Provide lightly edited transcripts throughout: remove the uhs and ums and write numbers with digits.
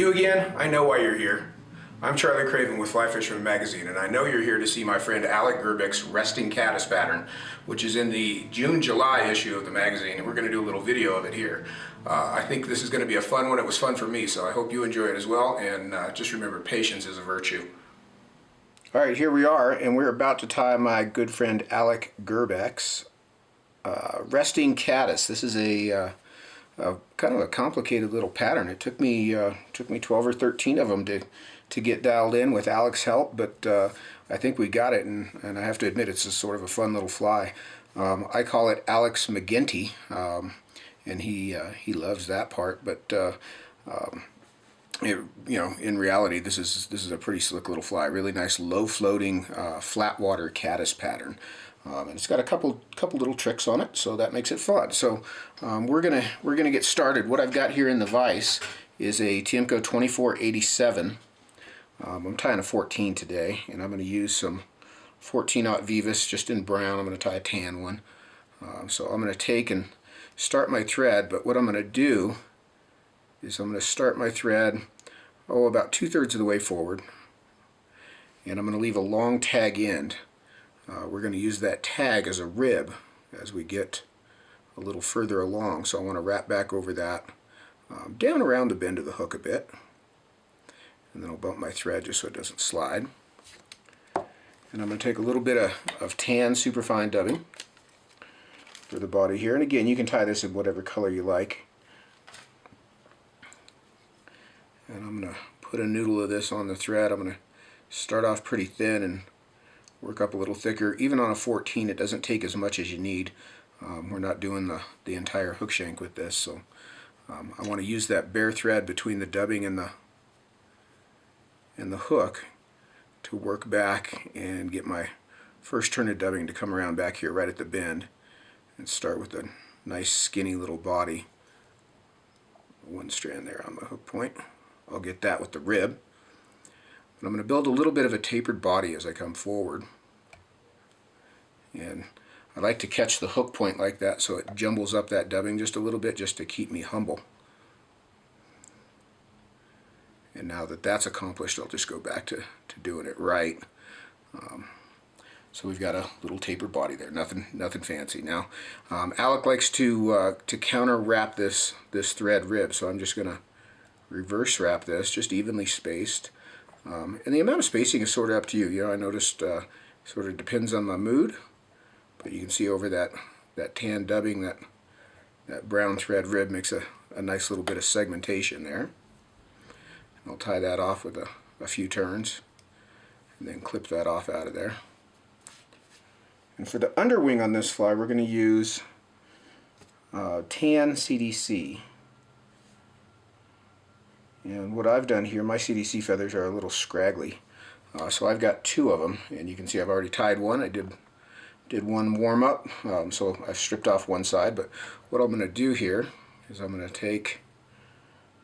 You again? I know why you're here. I'm Charlie Craven with Fly Fisherman Magazine, and I know you're here to see my friend Gerbec's resting caddis pattern, which is in the June-July issue of the magazine, and we're going to do a little video of it here. I think this is going to be a fun one. It was fun for me, so I hope you enjoy it as well, and just remember, patience is a virtue. All right, here we are, and we're about to tie my good friend Gerbec's resting caddis. This is a kind of a complicated little pattern. It took me 12 or 13 of them to get dialed in with Alex's help, but I think we got it, and I have to admit it's a sort of a fun little fly. I call it Alex McGinty, and he loves that part, but in reality, this is a pretty slick little fly. Really nice low floating flat water caddis pattern. And it's got a couple little tricks on it, so that makes it fun. So we're gonna get started. What I've got here in the vise is a Tiemco 2487. I'm tying a 14 today, and I'm going to use some 14-aught Vivas just in brown. I'm going to tie a tan one. So I'm going to take and start my thread, but what I'm going to do is I'm going to start my thread about 2/3 of the way forward, and I'm going to leave a long tag end. We're going to use that tag as a rib as we get a little further along, so I want to wrap back over that down around the bend of the hook a bit, and then I'll bump my thread just so it doesn't slide. And I'm going to take a little bit of tan superfine dubbing for the body here, and again, you can tie this in whatever color you like. And I'm going to put a noodle of this on the thread. I'm going to start off pretty thin and work up a little thicker. Even on a 14, it doesn't take as much as you need. We're not doing the entire hook shank with this, so I want to use that bare thread between the dubbing and the hook to work back and get my first turn of dubbing to come around back here right at the bend and start with a nice skinny little body. One strand there on the hook point. I'll get that with the rib. And I'm going to build a little bit of a tapered body as I come forward. And I like to catch the hook point like that so it jumbles up that dubbing just a little bit, just to keep me humble. And now that that's accomplished, I'll just go back to doing it right. So we've got a little tapered body there, nothing fancy. Now, Alec likes to counter wrap this thread rib, so I'm just going to reverse wrap this, just evenly spaced. And the amount of spacing is sort of up to you. You know, I noticed sort of depends on my mood, but you can see over that tan dubbing, that brown thread rib makes a nice little bit of segmentation there. And I'll tie that off with a few turns, and then clip that off out of there. And for the underwing on this fly, we're going to use tan CDC. And what I've done here, my CDC feathers are a little scraggly, so I've got 2 of them, and you can see I've already tied one. I did one warm up, so I've stripped off one side. But what I'm going to do here is I'm going to take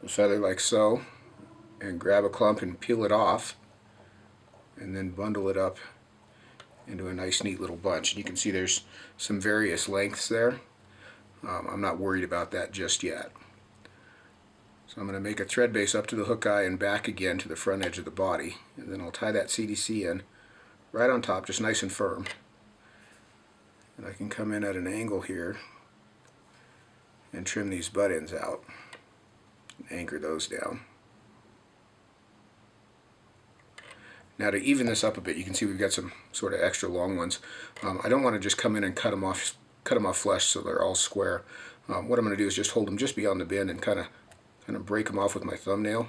the feather like so and grab a clump and peel it off, and then bundle it up into a nice neat little bunch. And you can see there's some various lengths there. I'm not worried about that just yet. So I'm going to make a thread base up to the hook eye and back again to the front edge of the body, and then I'll tie that CDC in right on top, just nice and firm. And I can come in at an angle here and trim these butt ends out and anchor those down. Now, to even this up a bit, you can see we've got some sort of extra long ones. I don't want to just come in and cut them off flush so they're all square. What I'm going to do is just hold them just beyond the bend and kind of break them off with my thumbnail.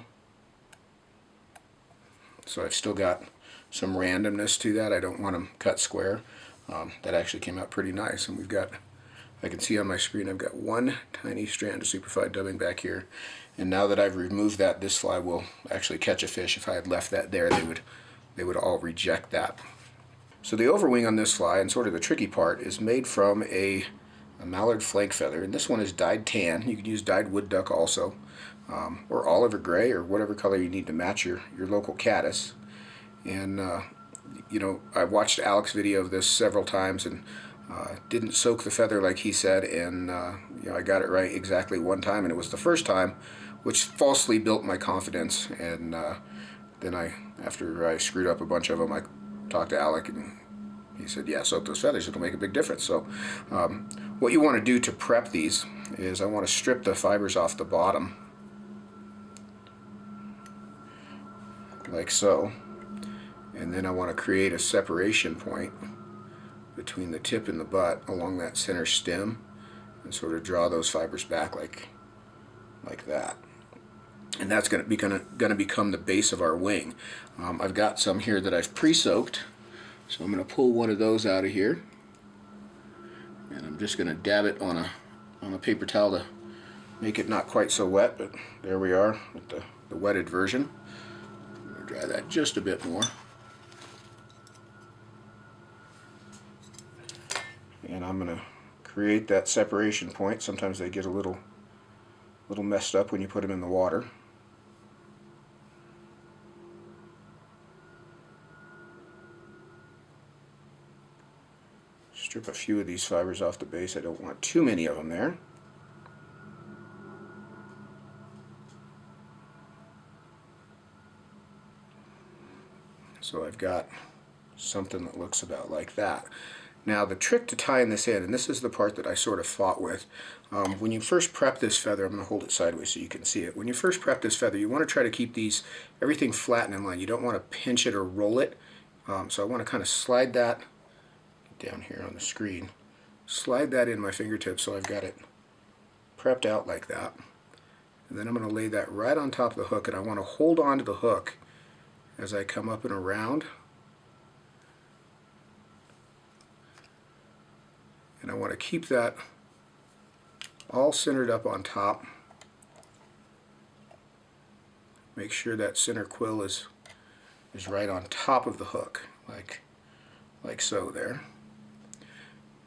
So I've still got some randomness to that. I don't want them cut square. That actually came out pretty nice, and we've got, I can see on my screen, I've got one tiny strand of superfine dubbing back here, and now that I've removed that, this fly will actually catch a fish. If I had left that there, they would all reject that. So the overwing on this fly, and sort of the tricky part, is made from a mallard flank feather, and this one is dyed tan. You could use dyed wood duck also, or olive or gray, or whatever color you need to match your local caddis. And you know, I watched Alex's video of this several times, and didn't soak the feather like he said, and you know, I got it right exactly one time, and it was the first time which falsely built my confidence. And then after I screwed up a bunch of them, I talked to Alec, and he said, yeah, soak those feathers, it'll make a big difference. So what you want to do to prep these is I want to strip the fibers off the bottom, like so. And then I want to create a separation point between the tip and the butt along that center stem, and sort of draw those fibers back like that. And that's going to become the base of our wing. I've got some here that I've pre-soaked, so I'm going to pull one of those out of here, and I'm just going to dab it on a paper towel to make it not quite so wet. But there we are with the wetted version. I'm going to dry that just a bit more. And I'm going to create that separation point. Sometimes they get a little messed up when you put them in the water. Strip a few of these fibers off the base. I don't want too many of them there. So I've got something that looks about like that. Now the trick to tying this in, and this is the part that I sort of fought with, when you first prep this feather, I'm going to hold it sideways so you can see it. When you first prep this feather, you want to try to keep everything flat and in line. You don't want to pinch it or roll it. So I want to kind of slide that down here on the screen. Slide that in my fingertips so I've got it prepped out like that. And then I'm going to lay that right on top of the hook, and I want to hold on to the hook as I come up and around. And I want to keep that all centered up on top. Make sure that center quill is right on top of the hook, like so there.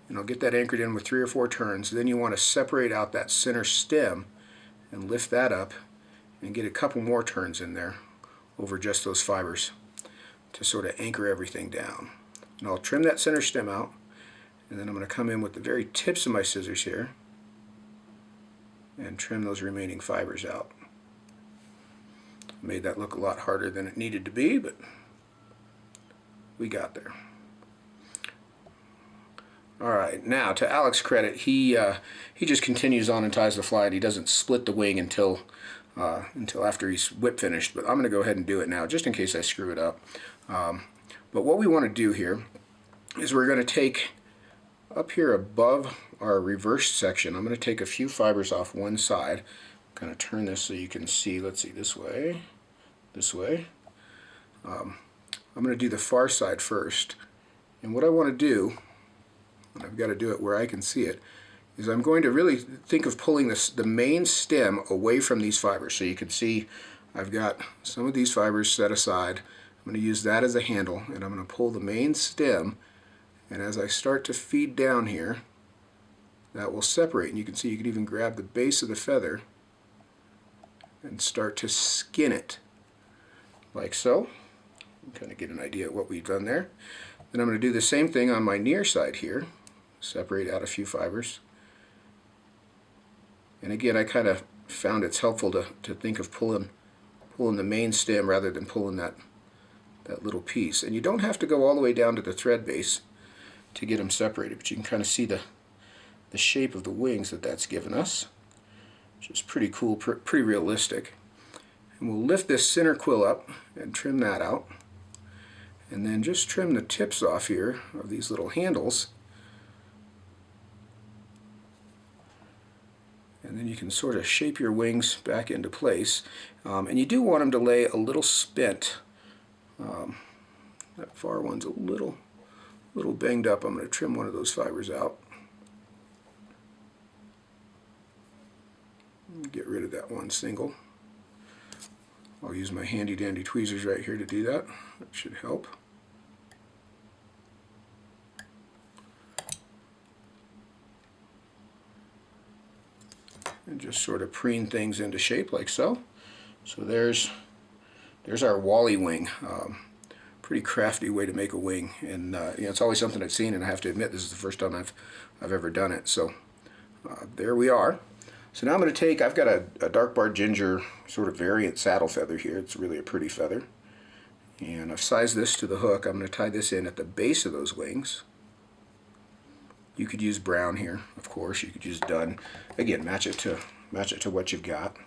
And I'll get that anchored in with 3 or 4 turns. Then you want to separate out that center stem and lift that up and get a couple more turns in there over just those fibers to sort of anchor everything down. And I'll trim that center stem out, and then I'm going to come in with the very tips of my scissors here and trim those remaining fibers out. Made that look a lot harder than it needed to be, but we got there. Alright, now to Alec's credit, he just continues on and ties the fly, and he doesn't split the wing until after he's whip finished. But I'm going to go ahead and do it now, just in case I screw it up. But what we want to do here is we're going to take up here above our reversed section. I'm going to take a few fibers off one side. Kind of turn this so you can see. Let's see, this way. I'm going to do the far side first. And what I want to do, and I've got to do it where I can see it, is I'm going to really think of pulling the main stem away from these fibers. So you can see I've got some of these fibers set aside. I'm going to use that as a handle, and I'm going to pull the main stem, and as I start to feed down here, that will separate. And you can see you can even grab the base of the feather and start to skin it, like so. Kind of get an idea of what we've done there. Then I'm going to do the same thing on my near side here. Separate out a few fibers. And again, I kind of found it's helpful to think of pulling the main stem rather than pulling that little piece. And you don't have to go all the way down to the thread base to get them separated, but you can kind of see the shape of the wings that's given us, which is pretty cool, pretty realistic. And we'll lift this center quill up and trim that out, and then just trim the tips off here of these little handles. And then you can sort of shape your wings back into place. And you do want them to lay a little spent. That far one's a little banged up. I'm going to trim one of those fibers out. Get rid of that one single. I'll use my handy dandy tweezers right here to do that. That should help. And just sort of preen things into shape like so. So there's our Wally wing. Pretty crafty way to make a wing, and it's always something I've seen, and I have to admit this is the first time I've ever done it. So there we are. So now I'm going to take, I've got a dark barred ginger sort of variant saddle feather here. It's really a pretty feather. And I've sized this to the hook. I'm going to tie this in at the base of those wings. You could use brown here, of course. You could use dun. Again, match it to what you've got.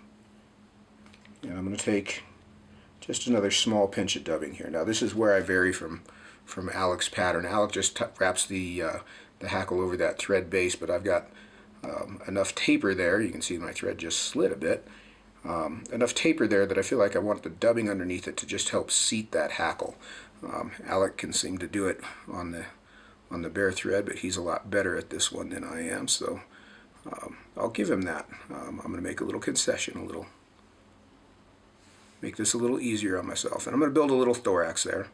And I'm going to take just another small pinch of dubbing here. Now this is where I vary from Alec's pattern. Alec just wraps the hackle over that thread base, but I've got enough taper there. You can see my thread just slid a bit. Enough taper there that I feel like I want the dubbing underneath it to just help seat that hackle. Alec can seem to do it on the bare thread, but he's a lot better at this one than I am, so I'll give him that. I'm going to make a little concession, make this a little easier on myself. And I'm going to build a little thorax there,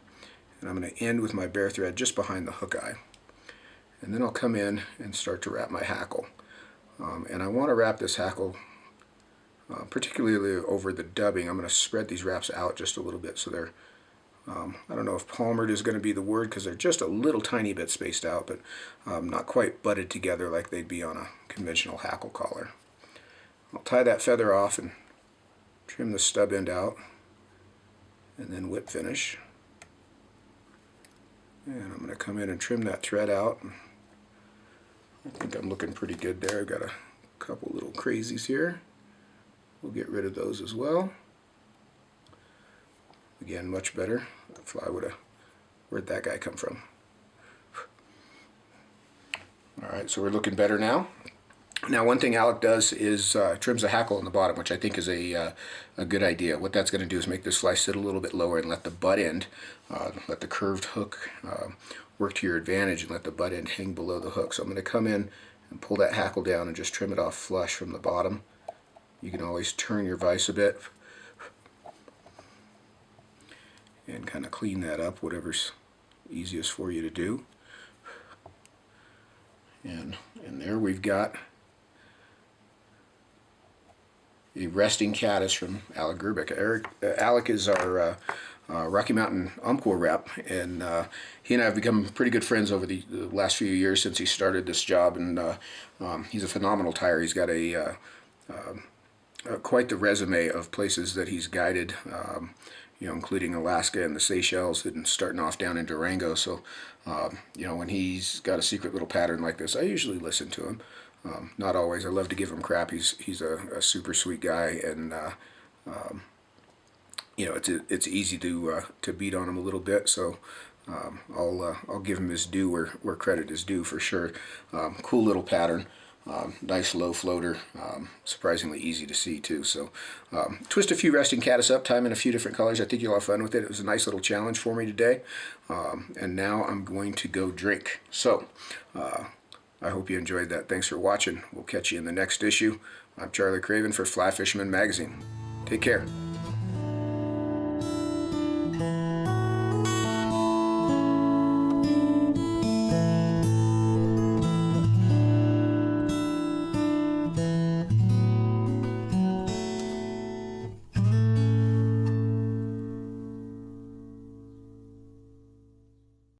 and I'm going to end with my bare thread just behind the hook eye. And then I'll come in and start to wrap my hackle. And I want to wrap this hackle particularly over the dubbing. I'm going to spread these wraps out just a little bit so they're, I don't know if palmered is going to be the word because they're just a little tiny bit spaced out, but not quite butted together like they'd be on a conventional hackle collar. I'll tie that feather off and trim the stub end out, and then whip finish. And I'm going to come in and trim that thread out. I think I'm looking pretty good there. I've got a couple little crazies here. We'll get rid of those as well. Again, much better. That fly where'd that guy come from? Alright, so we're looking better now. Now one thing Alec does is trims the hackle on the bottom, which I think is a good idea. What that's going to do is make this fly sit a little bit lower and let the butt end, let the curved hook work to your advantage and let the butt end hang below the hook. So I'm going to come in and pull that hackle down and just trim it off flush from the bottom. You can always turn your vise a bit and kind of clean that up, whatever's easiest for you to do. And there we've got a resting caddis from Alec Gerbec. Alec is our Rocky Mountain Umpqua rep, and he and I have become pretty good friends over the last few years since he started this job, and he's a phenomenal tyer. He's got quite the resume of places that he's guided, you know, including Alaska and the Seychelles, and starting off down in Durango. So, you know, when he's got a secret little pattern like this, I usually listen to him. Not always. I love to give him crap. He's a super sweet guy, and you know, it's easy to beat on him a little bit. So I'll give him his due where credit is due for sure. Cool little pattern. Nice low floater, surprisingly easy to see too. So twist a few resting caddis up, tie them in a few different colors. I think you'll have fun with it. It was a nice little challenge for me today. And now I'm going to go drink. So I hope you enjoyed that. Thanks for watching. We'll catch you in the next issue. I'm Charlie Craven for Fly Fisherman Magazine. Take care.